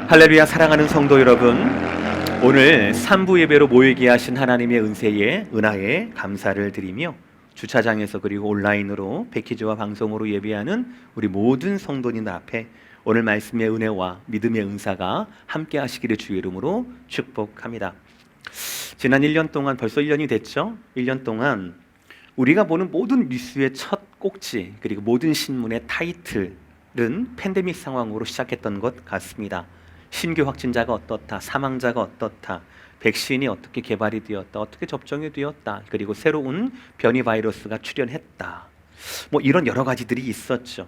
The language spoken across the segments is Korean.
할렐루야. 사랑하는 성도 여러분, 오늘 3부 예배로 모이게 하신 하나님의 은혜에 은하에 감사를 드리며 주차장에서 그리고 온라인으로 패키지와 방송으로 예배하는 우리 모든 성도님들 앞에 오늘 말씀의 은혜와 믿음의 은사가 함께 하시기를 주의 이름으로 축복합니다. 지난 1년 동안, 벌써 1년이 됐죠? 1년 동안 우리가 보는 모든 뉴스의 첫 꼭지 그리고 모든 신문의 타이틀은 팬데믹 상황으로 시작했던 것 같습니다. 신규 확진자가 어떻다, 사망자가 어떻다, 백신이 어떻게 개발이 되었다, 어떻게 접종이 되었다, 그리고 새로운 변이 바이러스가 출현했다. 이런 여러 가지들이 있었죠.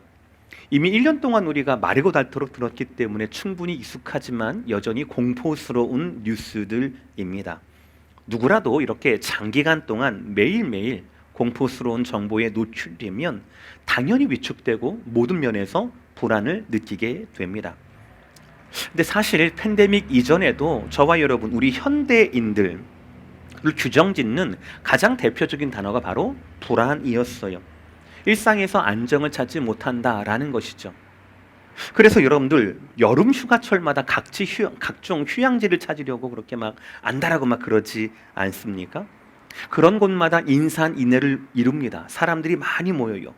이미 1년 동안 우리가 마르고 닳도록 들었기 때문에 충분히 익숙하지만 여전히 공포스러운 뉴스들입니다. 누구라도 이렇게 장기간 동안 매일매일 공포스러운 정보에 노출되면 당연히 위축되고 모든 면에서 불안을 느끼게 됩니다. 근데 사실 팬데믹 이전에도 저와 여러분, 우리 현대인들을 규정짓는 가장 대표적인 단어가 바로 불안이었어요. 일상에서 안정을 찾지 못한다라는 것이죠. 그래서 여러분들 여름 휴가철마다 각종 휴양지를 찾으려고 그렇게 막 안다라고 막 그러지 않습니까? 그런 곳마다 인산인해를 이룹니다. 사람들이 많이 모여요.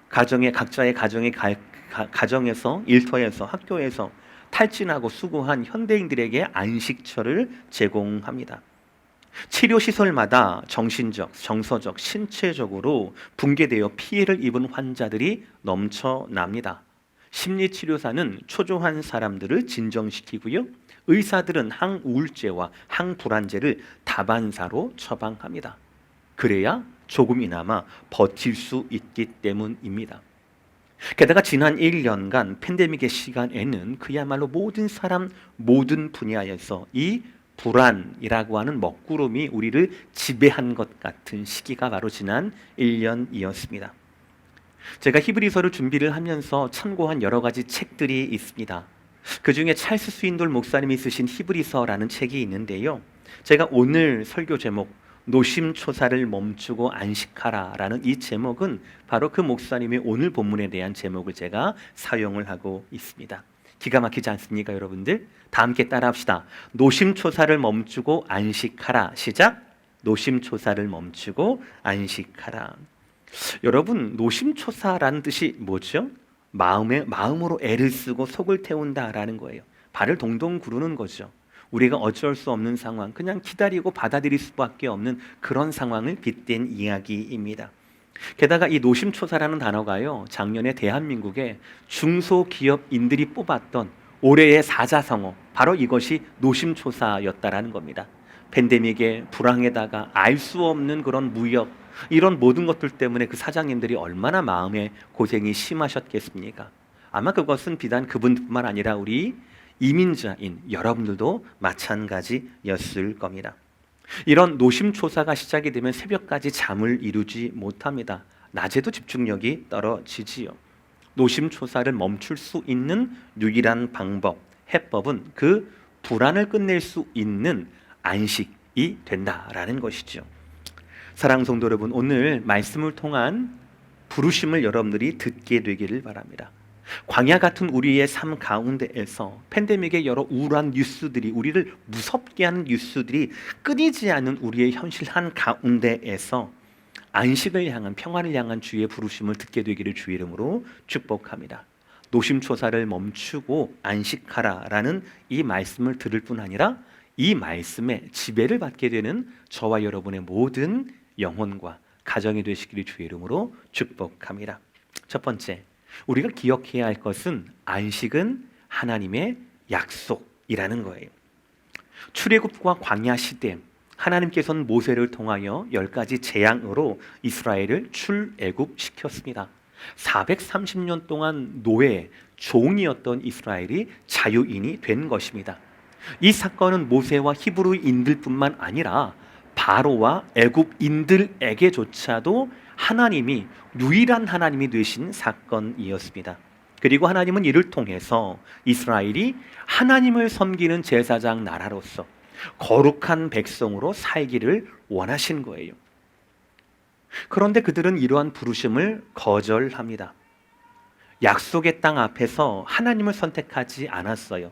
각자의 가정에서, 일터에서, 학교에서 탈진하고 수고한 현대인들에게 안식처를 제공합니다. 치료시설마다 정신적, 정서적, 신체적으로 붕괴되어 피해를 입은 환자들이 넘쳐납니다. 심리치료사는 초조한 사람들을 진정시키고요. 의사들은 항우울제와 항불안제를 다반사로 처방합니다. 그래야 조금이나마 버틸 수 있기 때문입니다. 게다가 지난 1년간 팬데믹의 시간에는 그야말로 모든 사람, 모든 분야에서 이 불안이라고 하는 먹구름이 우리를 지배한 것 같은 시기가 바로 지난 1년이었습니다. 제가 히브리서를 준비를 하면서 참고한 여러 가지 책들이 있습니다. 그 중에 찰스 스윈돌 목사님이 쓰신 히브리서라는 책이 있는데요. 제가 오늘 설교 제목 노심초사를 멈추고 안식하라라는 이 제목은 바로 그 목사님의 오늘 본문에 대한 제목을 제가 사용을 하고 있습니다. 기가 막히지 않습니까, 여러분들? 다 함께 따라합시다. 노심초사를 멈추고 안식하라. 시작. 노심초사를 멈추고 안식하라. 여러분, 노심초사라는 뜻이 뭐죠? 마음으로 애를 쓰고 속을 태운다라는 거예요. 발을 동동 구르는 거죠. 우리가 어쩔 수 없는 상황, 그냥 기다리고 받아들일 수밖에 없는 그런 상황을 빗댄 이야기입니다. 게다가 이 노심초사라는 단어가요, 작년에 대한민국의 중소기업인들이 뽑았던 올해의 사자성어, 바로 이것이 노심초사였다라는 겁니다. 팬데믹의 불황에다가 알 수 없는 그런 무역, 이런 모든 것들 때문에 그 사장님들이 얼마나 마음에 고생이 심하셨겠습니까? 아마 그것은 비단 그분뿐만 아니라 우리 이민자인 여러분들도 마찬가지였을 겁니다. 이런 노심초사가 시작이 되면 새벽까지 잠을 이루지 못합니다. 낮에도 집중력이 떨어지지요. 노심초사를 멈출 수 있는 유일한 방법, 해법은 그 불안을 끝낼 수 있는 안식이 된다라는 것이죠. 사랑하는 성도 여러분, 오늘 말씀을 통한 부르심을 여러분들이 듣게 되기를 바랍니다. 광야 같은 우리의 삶 가운데에서 팬데믹의 여러 우울한 뉴스들이, 우리를 무섭게 하는 뉴스들이 끊이지 않는 우리의 현실 한 가운데에서 안식을 향한, 평안을 향한 주의 부르심을 듣게 되기를 주의 이름으로 축복합니다. 노심초사를 멈추고 안식하라라는 이 말씀을 들을 뿐 아니라 이 말씀에 지배를 받게 되는 저와 여러분의 모든 영혼과 가정이 되시기를 주의 이름으로 축복합니다. 첫 번째, 우리가 기억해야 할 것은 안식은 하나님의 약속이라는 거예요. 출애굽과 광야 시대, 하나님께서는 모세를 통하여 10가지 재앙으로 이스라엘을 출애굽시켰습니다. 430년 동안 노예, 종이었던 이스라엘이 자유인이 된 것입니다. 이 사건은 모세와 히브리인들뿐만 아니라 바로와 애굽인들에게조차도 하나님이 유일한 하나님이 되신 사건이었습니다. 그리고 하나님은 이를 통해서 이스라엘이 하나님을 섬기는 제사장 나라로서 거룩한 백성으로 살기를 원하신 거예요. 그런데 그들은 이러한 부르심을 거절합니다. 약속의 땅 앞에서 하나님을 선택하지 않았어요.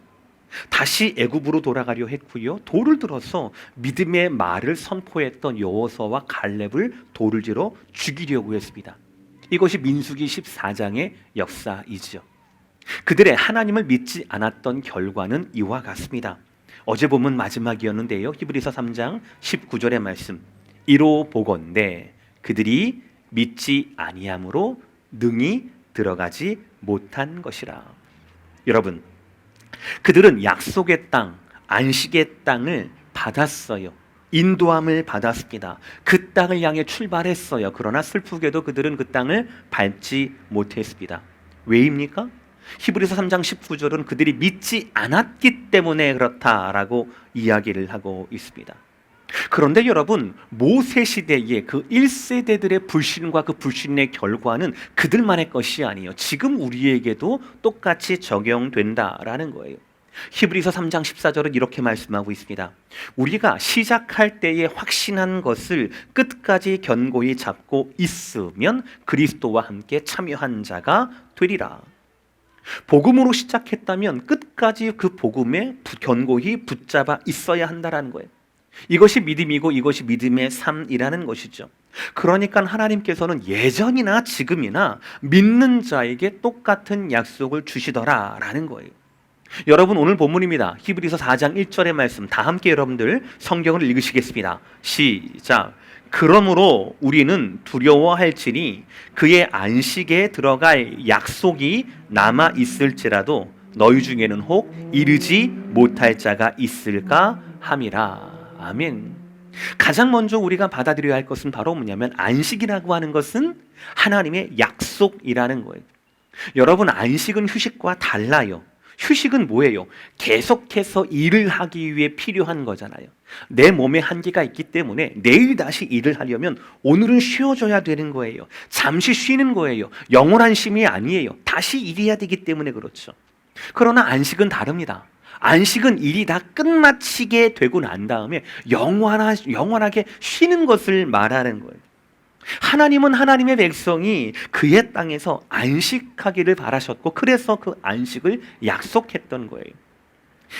다시 애굽으로 돌아가려 했고요. 돌을 들어서 믿음의 말을 선포했던 여호수아와 갈렙을 돌을 들어 죽이려고 했습니다. 이것이 민수기 14장의 역사이죠. 그들의 하나님을 믿지 않았던 결과는 이와 같습니다. 어제 본문 마지막이었는데요. 히브리서 3장 19절의 말씀. 이로 보건대 그들이 믿지 아니함으로 능히 들어가지 못한 것이라. 여러분, 그들은 약속의 땅, 안식의 땅을 받았어요. 인도함을 받았습니다. 그 땅을 향해 출발했어요. 그러나 슬프게도 그들은 그 땅을 밟지 못했습니다. 왜입니까? 히브리서 3장 19절은 그들이 믿지 않았기 때문에 그렇다라고 이야기를 하고 있습니다. 그런데 여러분, 모세 시대의 그 1세대들의 불신과 그 불신의 결과는 그들만의 것이 아니에요. 지금 우리에게도 똑같이 적용된다라는 거예요. 히브리서 3장 14절은 이렇게 말씀하고 있습니다. 우리가 시작할 때에 확신한 것을 끝까지 견고히 잡고 있으면 그리스도와 함께 참여한 자가 되리라. 복음으로 시작했다면 끝까지 그 복음에 견고히 붙잡아 있어야 한다는 거예요. 이것이 믿음이고 이것이 믿음의 삶이라는 것이죠. 그러니까 하나님께서는 예전이나 지금이나 믿는 자에게 똑같은 약속을 주시더라라는 거예요. 여러분, 오늘 본문입니다. 히브리서 4장 1절의 말씀 다 함께 여러분들 성경을 읽으시겠습니다. 시작. 그러므로 우리는 두려워할지니 그의 안식에 들어갈 약속이 남아 있을지라도 너희 중에는 혹 이르지 못할 자가 있을까 함이라. 아멘. 가장 먼저 우리가 받아들여야 할 것은 바로 뭐냐면 안식이라고 하는 것은 하나님의 약속이라는 거예요. 여러분, 안식은 휴식과 달라요. 휴식은 뭐예요? 계속해서 일을 하기 위해 필요한 거잖아요. 내 몸에 한계가 있기 때문에 내일 다시 일을 하려면 오늘은 쉬어줘야 되는 거예요. 잠시 쉬는 거예요. 영원한 쉼이 아니에요. 다시 일해야 되기 때문에 그렇죠. 그러나 안식은 다릅니다. 안식은 일이 다 끝마치게 되고 난 다음에 영원하게 쉬는 것을 말하는 거예요. 하나님은 하나님의 백성이 그의 땅에서 안식하기를 바라셨고 그래서 그 안식을 약속했던 거예요.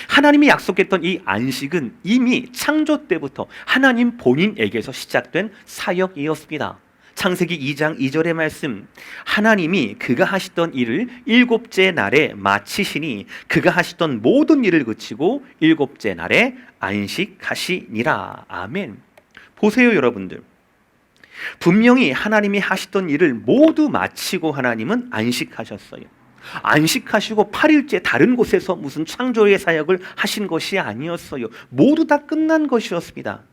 하나님이 약속했던 이 안식은 이미 창조 때부터 하나님 본인에게서 시작된 사역이었습니다. 창세기 2장 2절의 말씀, 하나님이 그가 하시던 일을 일곱째 날에 마치시니 그가 하시던 모든 일을 그치고 일곱째 날에 안식하시니라. 아멘. 보세요 여러분들, 분명히 하나님이 하시던 일을 모두 마치고 하나님은 안식하셨어요. 안식하시고 8일째 다른 곳에서 무슨 창조의 사역을 하신 것이 아니었어요. 모두 다 끝난 것이었습니다.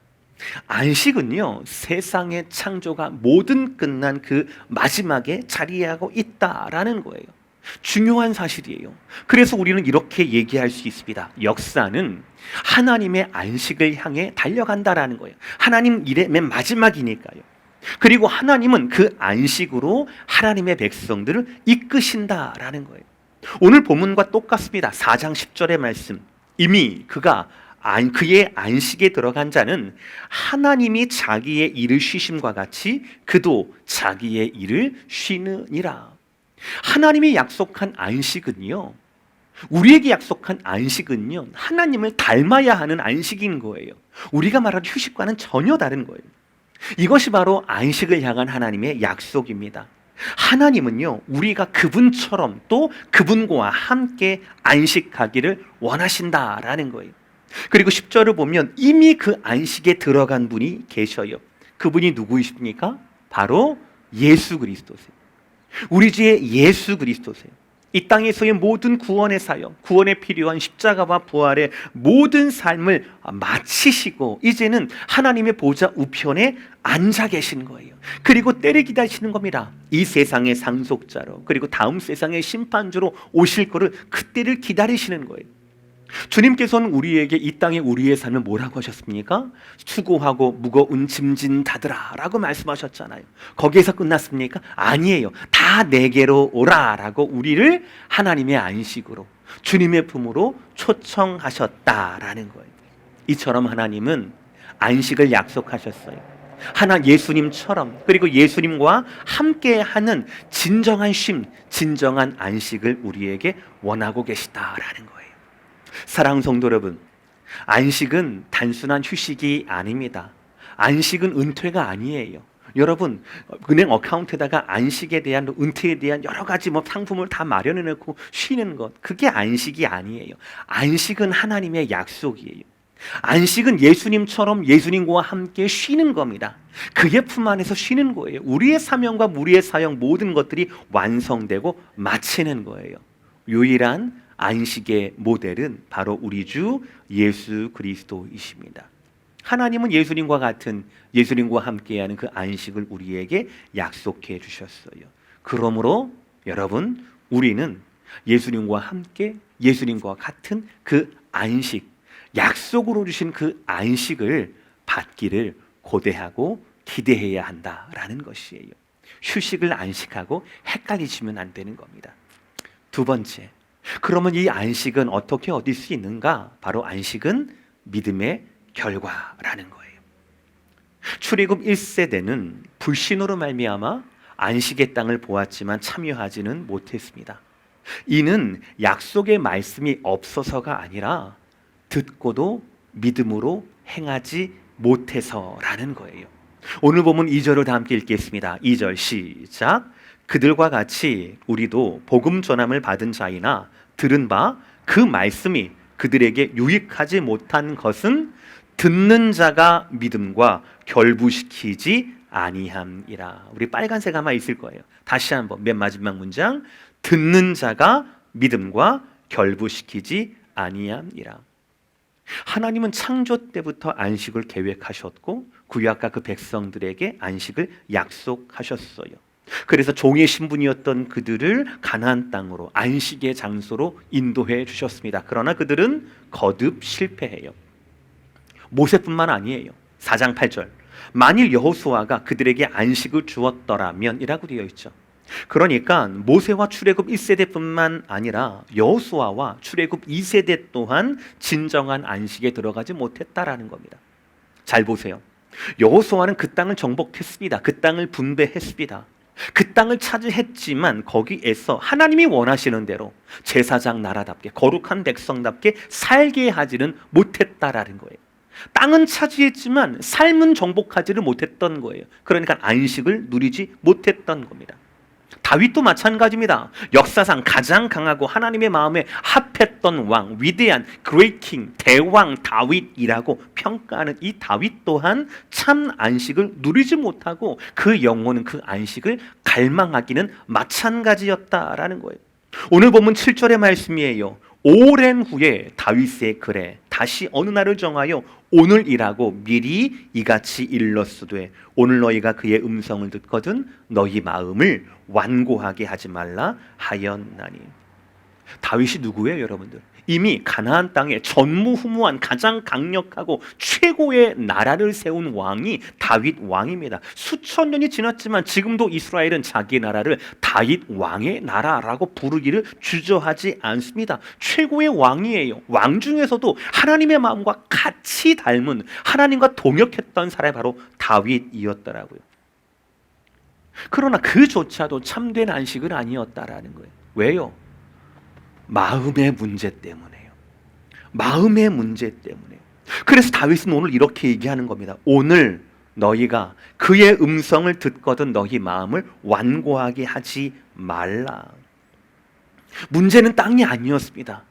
안식은요, 세상의 창조가 모든 끝난 그 마지막에 자리하고 있다라는 거예요. 중요한 사실이에요. 그래서 우리는 이렇게 얘기할 수 있습니다. 역사는 하나님의 안식을 향해 달려간다라는 거예요. 하나님 일의 맨 마지막이니까요. 그리고 하나님은 그 안식으로 하나님의 백성들을 이끄신다라는 거예요. 오늘 본문과 똑같습니다. 4장 10절의 말씀, 이미 그의 안식에 들어간 자는 하나님이 자기의 일을 쉬심과 같이 그도 자기의 일을 쉬느니라. 하나님이 약속한 안식은요, 우리에게 약속한 안식은요, 하나님을 닮아야 하는 안식인 거예요. 우리가 말하는 휴식과는 전혀 다른 거예요. 이것이 바로 안식을 향한 하나님의 약속입니다. 하나님은요, 우리가 그분처럼 또 그분과 함께 안식하기를 원하신다라는 거예요. 그리고 10절을 보면 이미 그 안식에 들어간 분이 계셔요. 그분이 누구이십니까? 바로 예수 그리스도세요. 우리 주의 예수 그리스도세요. 이 땅에서의 모든 구원의 사역, 구원에 필요한 십자가와 부활의 모든 삶을 마치시고 이제는 하나님의 보좌 우편에 앉아 계신 거예요. 그리고 때를 기다리시는 겁니다. 이 세상의 상속자로, 그리고 다음 세상의 심판주로 오실 거를, 그때를 기다리시는 거예요. 주님께서는 우리에게 이 땅에 우리의 삶을 뭐라고 하셨습니까? 수고하고 무거운 짐진 자들아 라고 말씀하셨잖아요. 거기에서 끝났습니까? 아니에요. 다 내게로 오라 라고 우리를 하나님의 안식으로, 주님의 품으로 초청하셨다라는 거예요. 이처럼 하나님은 안식을 약속하셨어요. 예수님처럼, 그리고 예수님과 함께하는 진정한 쉼, 진정한 안식을 우리에게 원하고 계시다라는 거예요. 사랑하는 성도 여러분, 안식은 단순한 휴식이 아닙니다. 안식은 은퇴가 아니에요. 여러분, 은행 어카운트에다가 안식에 대한, 은퇴에 대한 여러 가지 상품을 다 마련해 놓고 쉬는 것, 그게 안식이 아니에요. 안식은 하나님의 약속이에요. 안식은 예수님처럼 예수님과 함께 쉬는 겁니다. 그의 품 안에서 쉬는 거예요. 우리의 사명과 우리의 사역 모든 것들이 완성되고 마치는 거예요. 유일한 안식의 모델은 바로 우리 주 예수 그리스도이십니다. 하나님은 예수님과 같은, 예수님과 함께하는 그 안식을 우리에게 약속해 주셨어요. 그러므로 여러분, 우리는 예수님과 함께, 예수님과 같은 그 안식, 약속으로 주신 그 안식을 받기를 고대하고 기대해야 한다라는 것이에요. 휴식을 안식하고 헷갈리시면 안 되는 겁니다. 두 번째, 그러면 이 안식은 어떻게 얻을 수 있는가? 바로 안식은 믿음의 결과라는 거예요. 출애굽 1세대는 불신으로 말미암아 안식의 땅을 보았지만 참여하지는 못했습니다. 이는 약속의 말씀이 없어서가 아니라 듣고도 믿음으로 행하지 못해서라는 거예요. 오늘 보면 2절을 다 함께 읽겠습니다. 2절 시작. 그들과 같이 우리도 복음 전함을 받은 자이나 들은 바 그 말씀이 그들에게 유익하지 못한 것은 듣는 자가 믿음과 결부시키지 아니함이라. 우리 빨간색 아마 있을 거예요. 다시 한번 맨 마지막 문장. 듣는 자가 믿음과 결부시키지 아니함이라. 하나님은 창조 때부터 안식을 계획하셨고 구약과 그 백성들에게 안식을 약속하셨어요. 그래서 종의 신분이었던 그들을 가나안 땅으로, 안식의 장소로 인도해 주셨습니다. 그러나 그들은 거듭 실패해요. 모세뿐만 아니에요. 4장 8절. 만일 여호수아가 그들에게 안식을 주었더라면 이라고 되어 있죠. 그러니까 모세와 출애굽 1세대뿐만 아니라 여호수아와 출애굽 2세대 또한 진정한 안식에 들어가지 못했다라는 겁니다. 잘 보세요. 여호수아는 그 땅을 정복했습니다. 그 땅을 분배했습니다. 그 땅을 차지했지만 거기에서 하나님이 원하시는 대로 제사장 나라답게 거룩한 백성답게 살게 하지는 못했다라는 거예요. 땅은 차지했지만 삶은 정복하지를 못했던 거예요. 그러니까 안식을 누리지 못했던 겁니다. 다윗도 마찬가지입니다. 역사상 가장 강하고 하나님의 마음에 합했던 왕, 위대한 Great King, 대왕 다윗이라고 평가하는 이 다윗 또한 참 안식을 누리지 못하고 그 영혼은 그 안식을 갈망하기는 마찬가지였다라는 거예요. 오늘 본문 7절의 말씀이에요. 오랜 후에 다윗의 글에 다시 어느 날을 정하여 오늘이라고 미리 이같이 일렀으되 오늘 너희가 그의 음성을 듣거든 너희 마음을 완고하게 하지 말라 하였나니. 다윗이 누구예요, 여러분들? 이미 가나안 땅에 전무후무한 가장 강력하고 최고의 나라를 세운 왕이 다윗 왕입니다. 수천 년이 지났지만 지금도 이스라엘은 자기 나라를 다윗 왕의 나라라고 부르기를 주저하지 않습니다. 최고의 왕이에요. 왕 중에서도 하나님의 마음과 같이 닮은, 하나님과 동역했던 사람이 바로 다윗이었더라고요. 그러나 그조차도 참된 안식은 아니었다라는 거예요. 왜요? 마음의 문제 때문에요. 마음의 문제 때문에요. 그래서 다윗은 오늘 이렇게 얘기하는 겁니다. 오늘 너희가 그의 음성을 듣거든 너희 마음을 완고하게 하지 말라. 문제는 땅이 아니었습니다.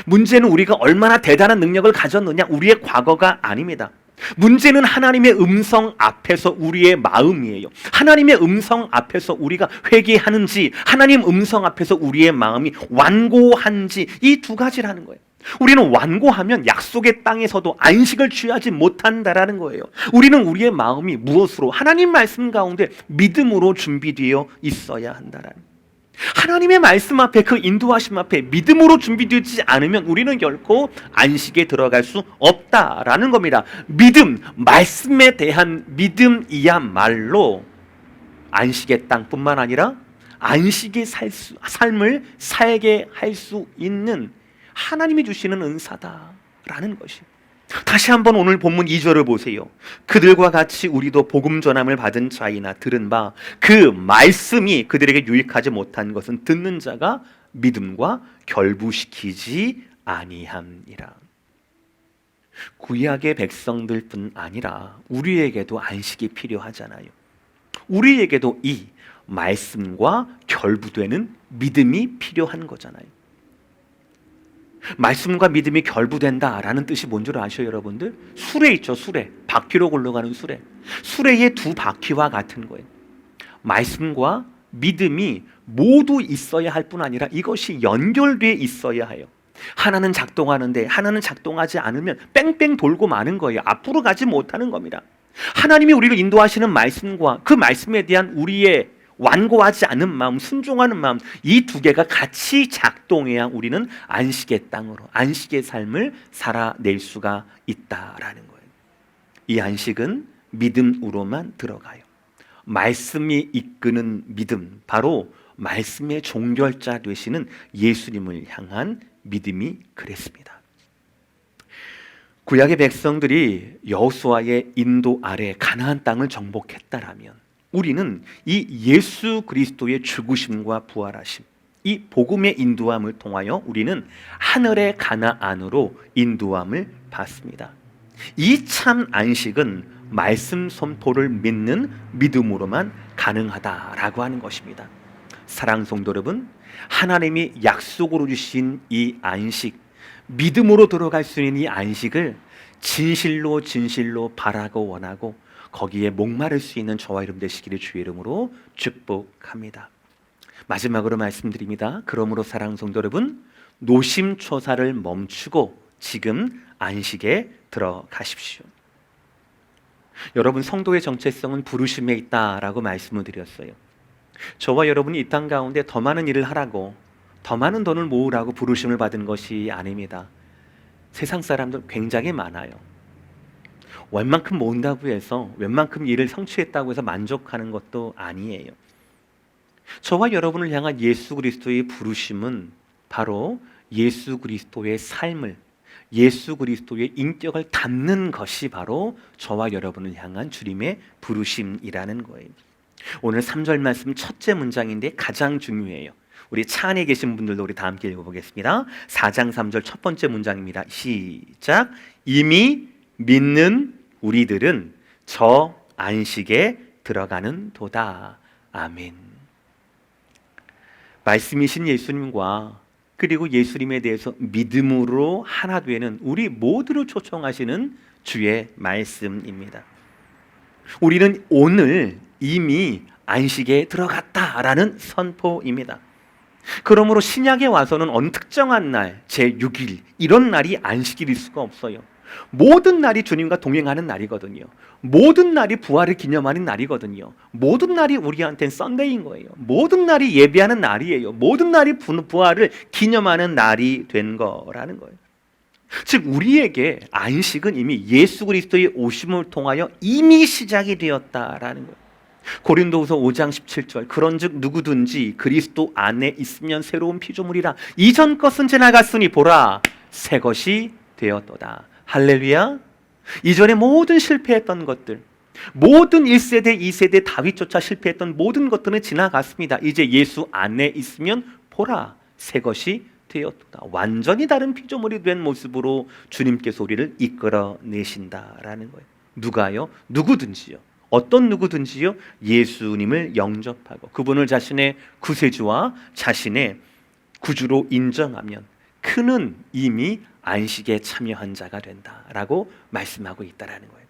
문제는 우리가 얼마나 대단한 능력을 가졌느냐, 우리의 과거가 아닙니다. 문제는 하나님의 음성 앞에서 우리의 마음이에요. 하나님의 음성 앞에서 우리가 회개하는지, 하나님 음성 앞에서 우리의 마음이 완고한지, 이 두 가지라는 거예요. 우리는 완고하면 약속의 땅에서도 안식을 취하지 못한다라는 거예요. 우리는 우리의 마음이 무엇으로? 하나님 말씀 가운데 믿음으로 준비되어 있어야 한다라는 거예요. 하나님의 말씀 앞에, 그 인도하심 앞에 믿음으로 준비되지 않으면 우리는 결코 안식에 들어갈 수 없다라는 겁니다. 믿음, 말씀에 대한 믿음이야말로 안식의 땅뿐만 아니라 안식의 삶을 살게 할 수 있는 하나님이 주시는 은사다라는 것이. 다시 한번 오늘 본문 2절을 보세요. 그들과 같이 우리도 복음 전함을 받은 자이나 들은 바 그 말씀이 그들에게 유익하지 못한 것은 듣는 자가 믿음과 결부시키지 아니함이라. 구약의 백성들뿐 아니라 우리에게도 안식이 필요하잖아요. 우리에게도 이 말씀과 결부되는 믿음이 필요한 거잖아요. 말씀과 믿음이 결부된다라는 뜻이 뭔 줄 아셔요, 여러분들? 수레 있죠, 수레. 바퀴로 굴러가는 수레. 수레의 두 바퀴와 같은 거예요. 말씀과 믿음이 모두 있어야 할 뿐 아니라 이것이 연결되어 있어야 해요. 하나는 작동하는데 하나는 작동하지 않으면 뺑뺑 돌고 마는 거예요. 앞으로 가지 못하는 겁니다. 하나님이 우리를 인도하시는 말씀과 그 말씀에 대한 우리의 완고하지 않은 마음, 순종하는 마음, 이 두 개가 같이 작동해야 우리는 안식의 땅으로, 안식의 삶을 살아낼 수가 있다라는 거예요. 이 안식은 믿음으로만 들어가요. 말씀이 이끄는 믿음, 바로 말씀의 종결자 되시는 예수님을 향한 믿음이 그랬습니다. 구약의 백성들이 여호수아의 인도 아래 가나안 땅을 정복했다라면 우리는 이 예수 그리스도의 죽으심과 부활하심, 이 복음의 인도함을 통하여 우리는 하늘의 가나안으로 인도함을 받습니다. 이 참 안식은 말씀 선포를 믿는 믿음으로만 가능하다라고 하는 것입니다. 사랑하는 성도 여러분, 하나님이 약속으로 주신 이 안식, 믿음으로 들어갈 수 있는 이 안식을 진실로 바라고 원하고 거기에 목마를 수 있는 저와 여러분 되시기를 주의 이름으로 축복합니다. 마지막으로 말씀드립니다. 그러므로 사랑하는 성도 여러분, 노심초사를 멈추고 지금 안식에 들어가십시오. 여러분, 성도의 정체성은 부르심에 있다라고 말씀을 드렸어요. 저와 여러분이 이 땅 가운데 더 많은 일을 하라고, 더 많은 돈을 모으라고 부르심을 받은 것이 아닙니다. 세상 사람들 굉장히 많아요. 웬만큼 모은다고 해서, 웬만큼 일을 성취했다고 해서 만족하는 것도 아니에요. 저와 여러분을 향한 예수 그리스도의 부르심은 바로 예수 그리스도의 삶을, 예수 그리스도의 인격을 담는 것이 바로 저와 여러분을 향한 주님의 부르심이라는 거예요. 오늘 3절 말씀 첫째 문장인데 가장 중요해요. 우리 차 안에 계신 분들도 우리 다 함께 읽어보겠습니다. 4장 3절 첫 번째 문장입니다. 시작. 이미 믿는 우리들은 저 안식에 들어가는 도다. 아멘. 말씀이신 예수님과 그리고 예수님에 대해서 믿음으로 하나 되는 우리 모두를 초청하시는 주의 말씀입니다. 우리는 오늘 이미 안식에 들어갔다라는 선포입니다. 그러므로 신약에 와서는 어느 특정한 날, 제6일 이런 날이 안식일일 수가 없어요. 모든 날이 주님과 동행하는 날이거든요. 모든 날이 부활을 기념하는 날이거든요. 모든 날이 우리한테는 썬데이인 거예요. 모든 날이 예배하는 날이에요. 모든 날이 부활을 기념하는 날이 된 거라는 거예요. 즉 우리에게 안식은 이미 예수 그리스도의 오심을 통하여 이미 시작이 되었다라는 거예요. 고린도후서 5장 17절 그런즉 누구든지 그리스도 안에 있으면 새로운 피조물이라 이전 것은 지나갔으니 보라 새 것이 되었도다. 할렐루야. 이전에 모든 실패했던 것들, 모든 1세대 2세대 다윗조차 실패했던 모든 것들은 지나갔습니다. 이제 예수 안에 있으면 보라 새 것이 되었도다. 완전히 다른 피조물이 된 모습으로 주님께서 우리를 이끌어내신다라는 거예요. 누가요? 누구든지요. 어떤 누구든지요? 예수님을 영접하고 그분을 자신의 구세주와 자신의 구주로 인정하면 그는 이미 안식에 참여한 자가 된다라고 말씀하고 있다라는 거예요.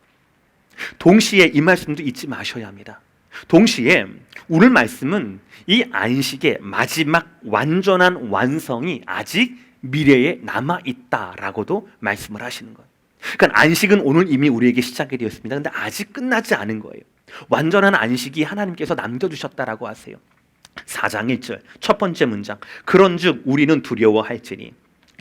동시에 이 말씀도 잊지 마셔야 합니다. 동시에 오늘 말씀은 이 안식의 마지막 완전한 완성이 아직 미래에 남아있다라고도 말씀을 하시는 거예요. 그러니까 안식은 오늘 이미 우리에게 시작이 되었습니다. 근데 아직 끝나지 않은 거예요. 완전한 안식이 하나님께서 남겨두셨다라고 하세요. 4장 1절 첫 번째 문장 그런즉 우리는 두려워할지니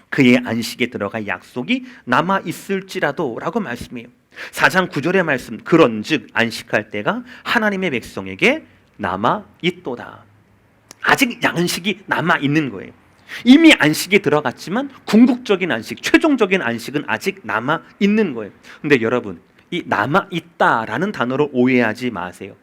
그의 안식에 들어갈 약속이 남아있을지라도 라고 말씀해요. 4장 9절의 말씀 그런즉 안식할 때가 하나님의 백성에게 남아있도다. 아직 안식이 남아있는 거예요. 이미 안식에 들어갔지만 궁극적인 안식, 최종적인 안식은 아직 남아있는 거예요. 근데 여러분 이 남아있다라는 단어를 오해하지 마세요.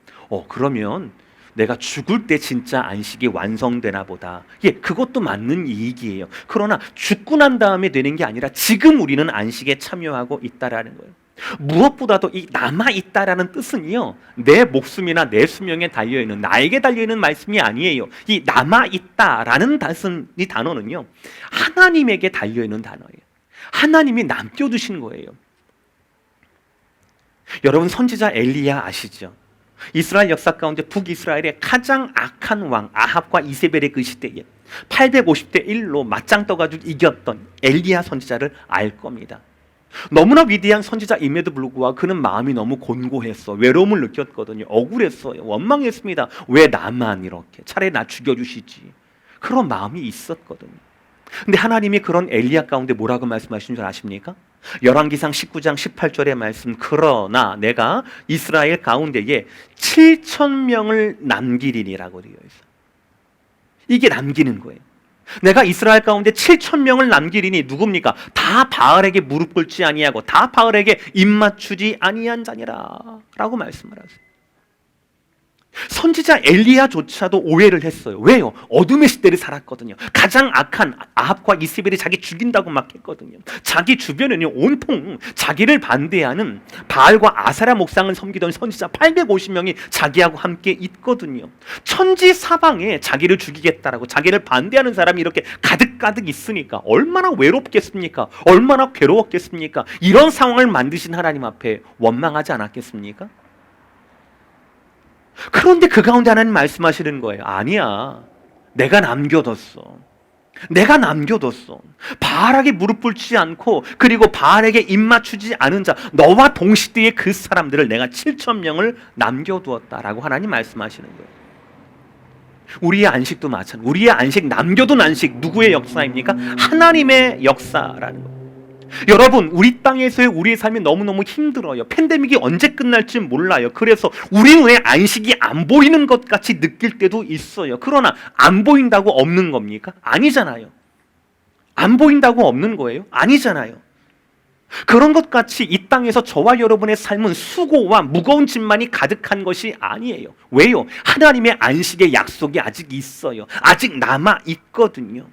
그러면 내가 죽을 때 진짜 안식이 완성되나 보다. 예, 그것도 맞는 이익이에요. 그러나 죽고 난 다음에 되는 게 아니라 지금 우리는 안식에 참여하고 있다라는 거예요. 무엇보다도 이 남아있다라는 뜻은요, 내 목숨이나 내 수명에 달려있는, 나에게 달려있는 말씀이 아니에요. 이 남아있다라는 이 단어는요, 하나님에게 달려있는 단어예요. 하나님이 남겨두신 거예요. 여러분, 선지자 엘리야 아시죠? 이스라엘 역사 가운데 북이스라엘의 가장 악한 왕 아합과 이세벨의 그 시대에 850대 1로 맞짱 떠가지고 이겼던 엘리야 선지자를 알 겁니다. 너무나 위대한 선지자임에도 불구하고 그는 마음이 너무 곤고했어. 외로움을 느꼈거든요. 억울했어요. 원망했습니다. 왜 나만 이렇게, 차라리 나 죽여주시지. 그런 마음이 있었거든요. 근데 하나님이 그런 엘리야 가운데 뭐라고 말씀하신 줄 아십니까? 열왕기상 19장 18절의 말씀, 그러나 내가 이스라엘 가운데에 7,000명을 남기리니라고 되어 있어요. 이게 남기는 거예요. 내가 이스라엘 가운데 7,000명을 남기리니 누굽니까? 다 바알에게 무릎 꿇지 아니하고 다 바알에게 입맞추지 아니한 자니라 라고 말씀을 하세요. 선지자 엘리야조차도 오해를 했어요. 왜요? 어둠의 시대를 살았거든요. 가장 악한 아합과 이세벨이 자기 죽인다고 막 했거든요. 자기 주변에는 온통 자기를 반대하는 바알과 아사라 목상을 섬기던 선지자 850명이 자기하고 함께 있거든요. 천지 사방에 자기를 죽이겠다라고 자기를 반대하는 사람이 이렇게 가득가득 있으니까 얼마나 외롭겠습니까? 얼마나 괴로웠겠습니까? 이런 상황을 만드신 하나님 앞에 원망하지 않았겠습니까? 그런데 그 가운데 하나님 말씀하시는 거예요. 아니야, 내가 남겨뒀어. 내가 남겨뒀어. 바알에게 무릎 꿇지 않고 그리고 바알에게 입맞추지 않은 자, 너와 동시대의 그 사람들을 내가 7,000명을 남겨두었다라고 하나님 말씀하시는 거예요. 우리의 안식도 마찬가지. 우리의 안식, 남겨둔 안식, 누구의 역사입니까? 하나님의 역사라는 거예요. 여러분, 우리 땅에서의 우리의 삶이 너무너무 힘들어요. 팬데믹이 언제 끝날지 몰라요. 그래서 우리는 왜 안식이 안 보이는 것 같이 느낄 때도 있어요. 그러나 안 보인다고 없는 겁니까? 아니잖아요. 안 보인다고 없는 거예요? 아니잖아요. 그런 것 같이 이 땅에서 저와 여러분의 삶은 수고와 무거운 짐만이 가득한 것이 아니에요. 왜요? 하나님의 안식의 약속이 아직 있어요. 아직 남아 있거든요.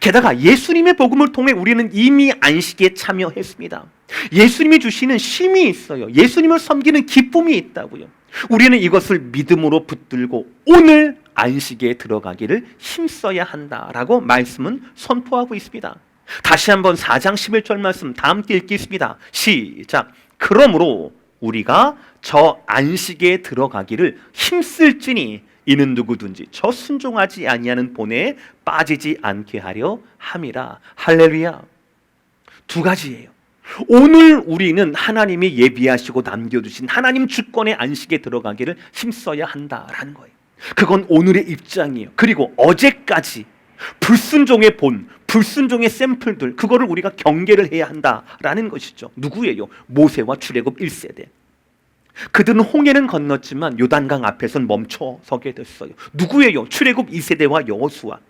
게다가 예수님의 복음을 통해 우리는 이미 안식에 참여했습니다. 예수님이 주시는 쉼이 있어요. 예수님을 섬기는 기쁨이 있다고요. 우리는 이것을 믿음으로 붙들고 오늘 안식에 들어가기를 힘써야 한다라고 말씀은 선포하고 있습니다. 다시 한번 4장 11절 말씀 다 함께 읽겠습니다. 시작. 그러므로 우리가 저 안식에 들어가기를 힘쓸지니 이는 누구든지 저 순종하지 아니하는 본에 빠지지 않게 하려 함이라. 할렐루야. 두 가지예요. 오늘 우리는 하나님이 예비하시고 남겨두신 하나님 주권의 안식에 들어가기를 힘써야 한다라는 거예요. 그건 오늘의 입장이에요. 그리고 어제까지 불순종의 본, 불순종의 샘플들, 그거를 우리가 경계를 해야 한다라는 것이죠. 누구예요? 모세와 출애굽 1세대. 그들은 홍해는 건넜지만 요단강 앞에선 멈춰서게 됐어요. 누구예요? 출애굽 2세대와 여호수아.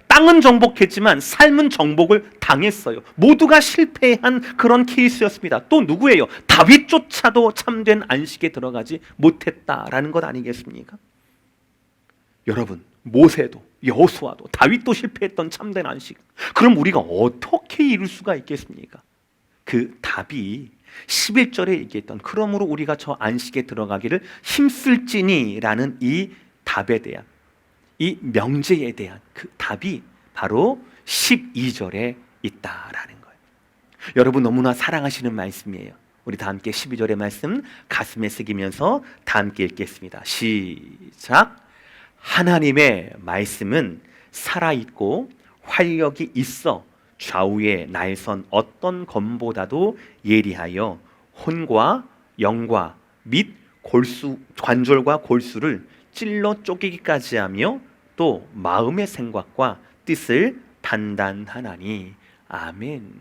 땅은 정복했지만 삶은 정복을 당했어요. 모두가 실패한 그런 케이스였습니다. 또 누구예요? 다윗조차도 참된 안식에 들어가지 못했다라는 것 아니겠습니까? 여러분, 모세도 여호수아도 다윗도 실패했던 참된 안식. 그럼 우리가 어떻게 이룰 수가 있겠습니까? 그 답이 11절에 얘기했던 그러므로 우리가 저 안식에 들어가기를 힘쓸지니 라는 이 답에 대한, 이 명제에 대한 그 답이 바로 12절에 있다라는 거예요. 여러분, 너무나 사랑하시는 말씀이에요. 우리 다 함께 12절의 말씀 가슴에 새기면서 다 함께 읽겠습니다. 시작. 하나님의 말씀은 살아있고 활력이 있어 좌우에 날선 어떤 검보다도 예리하여 혼과 영과 및 관절과 골수를 찔러 쪼개기까지 하며 또 마음의 생각과 뜻을 판단하나니. 아멘.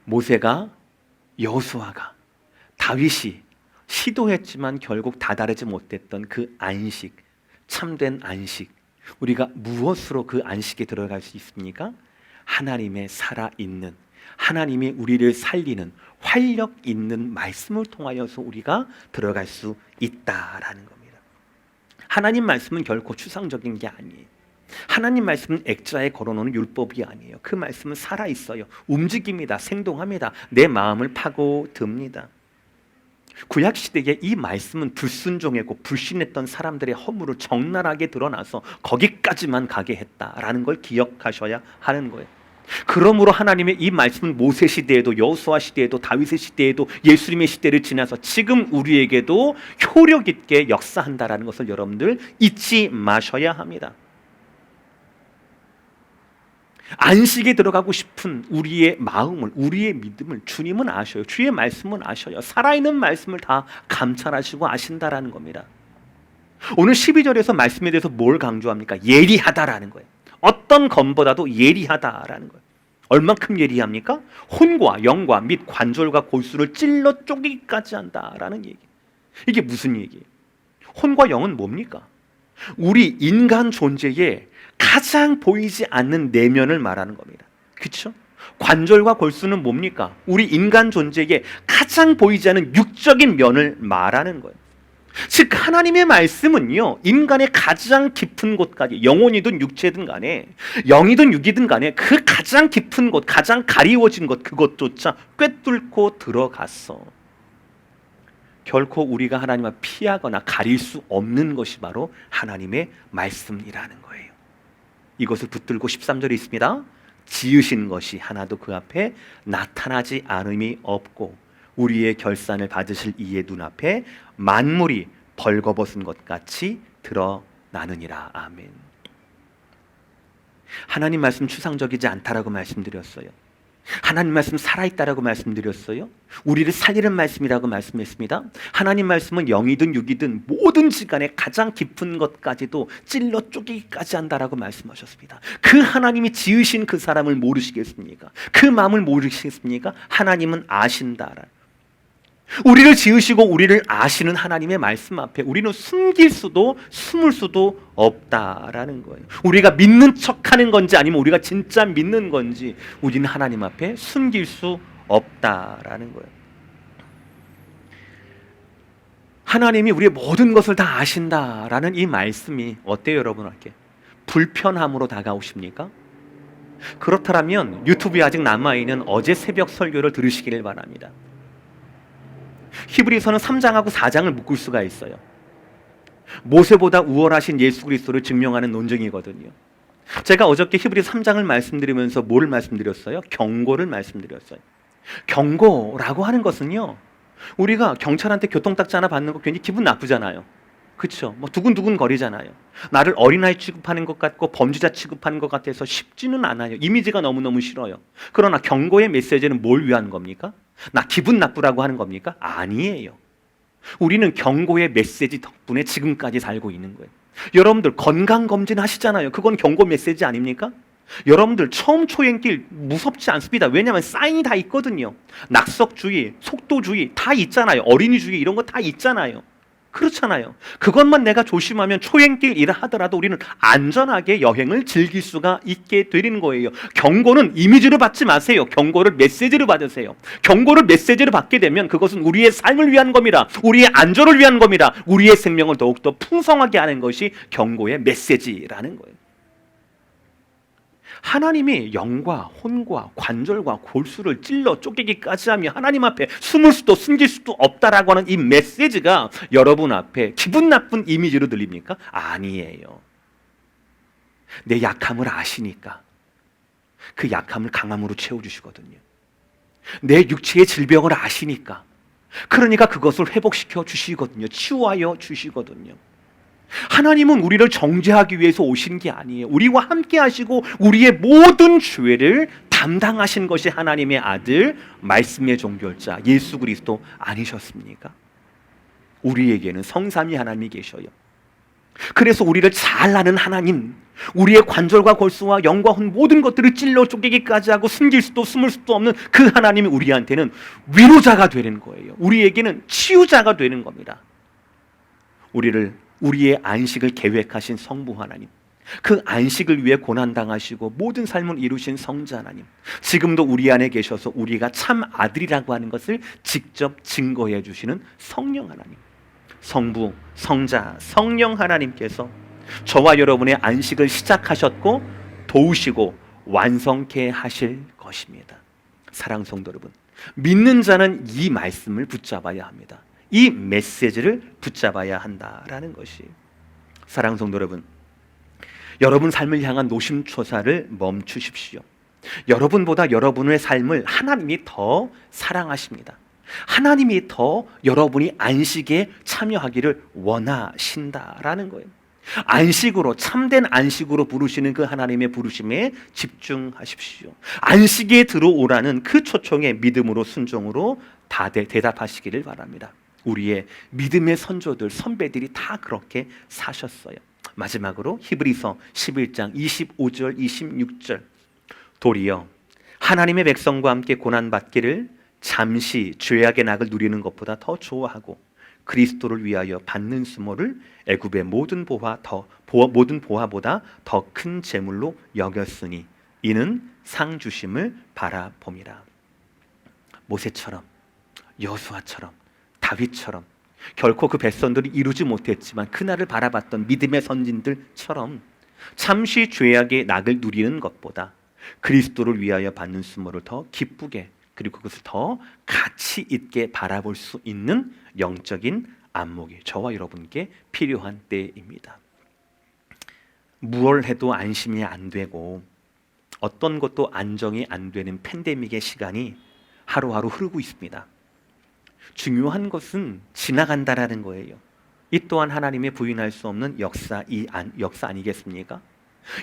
모세가, 여호수아가, 다윗이 시도했지만 결국 다다르지 못했던 그 안식, 참된 안식, 우리가 무엇으로 그 안식에 들어갈 수 있습니까? 하나님의 살아있는, 하나님이 우리를 살리는 활력 있는 말씀을 통하여서 우리가 들어갈 수 있다라는 겁니다. 하나님 말씀은 결코 추상적인 게 아니에요. 하나님 말씀은 액자에 걸어놓은 율법이 아니에요. 그 말씀은 살아있어요. 움직입니다. 생동합니다. 내 마음을 파고듭니다. 구약시대에 이 말씀은 불순종했고 불신했던 사람들의 허물을 적나라하게 드러나서 거기까지만 가게 했다라는 걸 기억하셔야 하는 거예요. 그러므로 하나님의 이 말씀은 모세 시대에도 여호수아 시대에도 다윗의 시대에도 예수님의 시대를 지나서 지금 우리에게도 효력 있게 역사한다라는 것을 여러분들 잊지 마셔야 합니다. 안식에 들어가고 싶은 우리의 마음을, 우리의 믿음을 주님은 아셔요. 주의 말씀은 아셔요. 살아있는 말씀을 다 감찰하시고 아신다라는 겁니다. 오늘 12절에서 말씀에 대해서 뭘 강조합니까? 예리하다라는 거예요. 어떤 검보다도 예리하다라는 거예요. 얼만큼 예리합니까? 혼과 영과 및 관절과 골수를 찔러 쪼개기까지 한다라는 얘기. 이게 무슨 얘기예요? 혼과 영은 뭡니까? 우리 인간 존재의 가장 보이지 않는 내면을 말하는 겁니다. 그렇죠? 관절과 골수는 뭡니까? 우리 인간 존재의 가장 보이지 않는 육적인 면을 말하는 거예요. 즉 하나님의 말씀은요, 인간의 가장 깊은 곳까지, 영혼이든 육체든 간에, 영이든 육이든 간에 그 가장 깊은 곳, 가장 가리워진 곳, 그것조차 꿰뚫고 들어갔어. 결코 우리가 하나님 앞 피하거나 가릴 수 없는 것이 바로 하나님의 말씀이라는 거예요. 이것을 붙들고 13절에 있습니다. 지으신 것이 하나도 그 앞에 나타나지 않음이 없고 우리의 결산을 받으실 이의 눈앞에 만물이 벌거벗은 것 같이 드러나느니라. 아멘. 하나님 말씀 추상적이지 않다라고 말씀드렸어요. 하나님 말씀 살아있다라고 말씀드렸어요. 우리를 살리는 말씀이라고 말씀했습니다. 하나님 말씀은 영이든 육이든 뭐든지 간에 가장 깊은 것까지도 찔러 쪼개기까지 한다라고 말씀하셨습니다. 그 하나님이 지으신 그 사람을 모르시겠습니까? 그 마음을 모르시겠습니까? 하나님은 아신다라. 우리를 지으시고 우리를 아시는 하나님의 말씀 앞에 우리는 숨길 수도 숨을 수도 없다라는 거예요. 우리가 믿는 척하는 건지 아니면 우리가 진짜 믿는 건지 우리는 하나님 앞에 숨길 수 없다라는 거예요. 하나님이 우리의 모든 것을 다 아신다라는 이 말씀이 어때요, 여러분에게? 불편함으로 다가오십니까? 그렇다면 유튜브에 아직 남아있는 어제 새벽 설교를 들으시기를 바랍니다. 히브리서는 3장하고 4장을 묶을 수가 있어요. 모세보다 우월하신 예수 그리스도를 증명하는 논증이거든요. 제가 어저께 히브리서 3장을 말씀드리면서 뭐를 말씀드렸어요? 경고를 말씀드렸어요. 경고라고 하는 것은요, 우리가 경찰한테 교통딱지 하나 받는 거 괜히 기분 나쁘잖아요. 그렇죠? 뭐 두근두근 거리잖아요. 나를 어린아이 취급하는 것 같고 범죄자 취급하는 것 같아서 쉽지는 않아요. 이미지가 너무너무 싫어요. 그러나 경고의 메시지는 뭘 위한 겁니까? 나 기분 나쁘라고 하는 겁니까? 아니에요. 우리는 경고의 메시지 덕분에 지금까지 살고 있는 거예요. 여러분들 건강검진 하시잖아요. 그건 경고 메시지 아닙니까? 여러분들 처음 초행길 무섭지 않습니다. 왜냐하면 사인이 다 있거든요. 낙석주의, 속도주의 다 있잖아요. 어린이주의 이런 거 다 있잖아요. 그렇잖아요. 그것만 내가 조심하면 초행길이라 하더라도 우리는 안전하게 여행을 즐길 수가 있게 되는 거예요. 경고는 이미지로 받지 마세요. 경고를 메시지로 받으세요. 경고를 메시지로 받게 되면 그것은 우리의 삶을 위한 겁니다. 우리의 안전을 위한 겁니다. 우리의 생명을 더욱더 풍성하게 하는 것이 경고의 메시지라는 거예요. 하나님이 영과 혼과 관절과 골수를 찔러 쪼개기까지 하며 하나님 앞에 숨을 수도 숨길 수도 없다라고 하는 이 메시지가 여러분 앞에 기분 나쁜 이미지로 들립니까? 아니에요. 내 약함을 아시니까 그 약함을 강함으로 채워주시거든요. 내 육체의 질병을 아시니까 그러니까 그것을 회복시켜 주시거든요. 치유하여 주시거든요. 하나님은 우리를 정죄하기 위해서 오신 게 아니에요. 우리와 함께 하시고 우리의 모든 죄를 담당하신 것이 하나님의 아들 말씀의 종결자 예수 그리스도 아니셨습니까? 우리에게는 성삼위 하나님이 계셔요. 그래서 우리를 잘 아는 하나님, 우리의 관절과 골수와 영과 혼 모든 것들을 찔러 쪼개기까지 하고 숨길 수도 숨을 수도 없는 그 하나님이 우리한테는 위로자가 되는 거예요. 우리에게는 치유자가 되는 겁니다. 우리의 안식을 계획하신 성부 하나님, 그 안식을 위해 고난당하시고 모든 삶을 이루신 성자 하나님, 지금도 우리 안에 계셔서 우리가 참 아들이라고 하는 것을 직접 증거해 주시는 성령 하나님, 성부, 성자, 성령 하나님께서 저와 여러분의 안식을 시작하셨고 도우시고 완성케 하실 것입니다. 사랑하는 성도 여러분, 믿는 자는 이 말씀을 붙잡아야 합니다. 이 메시지를 붙잡아야 한다라는 것이. 사랑하는 성도 여러분, 여러분 삶을 향한 노심초사를 멈추십시오. 여러분보다 여러분의 삶을 하나님이 더 사랑하십니다. 하나님이 더 여러분이 안식에 참여하기를 원하신다라는 거예요. 안식으로, 참된 안식으로 부르시는 그 하나님의 부르심에 집중하십시오. 안식에 들어오라는 그 초청에 믿음으로 순종으로 대답하시기를 바랍니다. 우리의 믿음의 선조들, 선배들이 다 그렇게 사셨어요. 마지막으로 히브리서 11장 25절 26절, 도리어 하나님의 백성과 함께 고난받기를 잠시 죄악의 낙을 누리는 것보다 더 좋아하고 그리스도를 위하여 받는 수모를 애굽의 모든 보화보다 더 큰 재물로 여겼으니 이는 상 주심을 바라봄이라. 모세처럼, 여호수아처럼, 다윗처럼 결코 그 백성들이 이루지 못했지만 그날을 바라봤던 믿음의 선진들처럼 잠시 죄악의 낙을 누리는 것보다 그리스도를 위하여 받는 수모를 더 기쁘게, 그리고 그것을 더 가치 있게 바라볼 수 있는 영적인 안목이 저와 여러분께 필요한 때입니다. 무얼 해도 안심이 안 되고 어떤 것도 안정이 안 되는 팬데믹의 시간이 하루하루 흐르고 있습니다. 중요한 것은 지나간다라는 거예요. 이 또한 하나님의 부인할 수 없는 역사 아니겠습니까?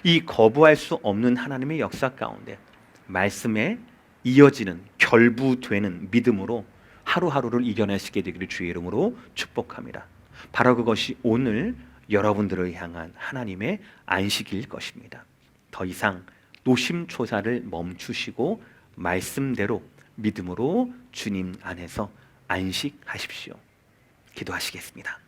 이 거부할 수 없는 하나님의 역사 가운데 말씀에 이어지는, 결부되는 믿음으로 하루하루를 이겨내시게 되기를 주의 이름으로 축복합니다. 바로 그것이 오늘 여러분들을 향한 하나님의 안식일 것입니다. 더 이상 노심초사를 멈추시고 말씀대로 믿음으로 주님 안에서 안식하십시오. 기도하시겠습니다.